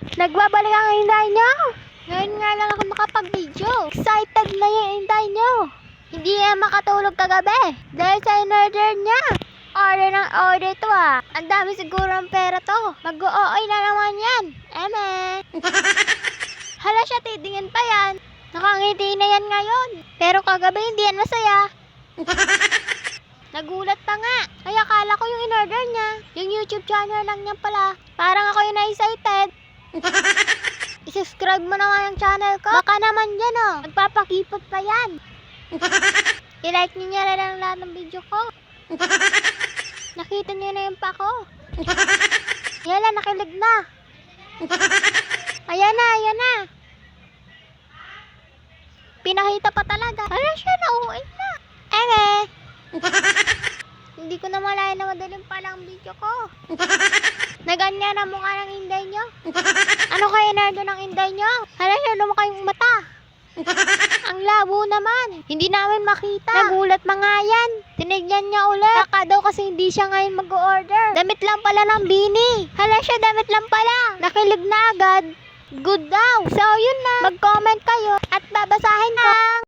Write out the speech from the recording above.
Nagbabalik ang hinday nyo. Ngayon nga lang ako makapag-video. Excited na yung hinday nyo. Hindi na makatulog kagabi. Dahil sa in-order niya. Order ng order to ah. Ang dami siguro ang pera to. Mag-o-oy na naman yan. Eme. Hala siya, titingin pa yan. Nakangiti na yan ngayon. Pero kagabi hindi yan masaya. Nagulat pa nga. Ay, akala ko yung in-order niya. Yung YouTube channel lang niya pala. Parang ako yung na-excited. I-subscribe mo naman yung channel ko. Baka naman yan oh. Magpapakipot pa yan. I-like niyo na lang lahat ng video ko. Nakita niyo na yung pako. Yala, nakilig na. Ayan na, ayan na. Pinakita pa talaga. Ala siya, nauwi na. Eme. Hindi ko na malaya na madaling pala ang video ko. Naganyan ang mukha ng inday nyo. Ano kayo nardo ng inday nyo? Hala siya, lumaki yung mata. Ang labo naman. Hindi namin makita. Nagulat mga yan. Tinignan niya ulit. Baka daw kasi hindi siya ngayon mag-order. Damit lang pala ng bini. Hala siya, damit lang pala. Nakilig na agad. Good daw. So yun na. Mag-comment kayo at babasahin ko.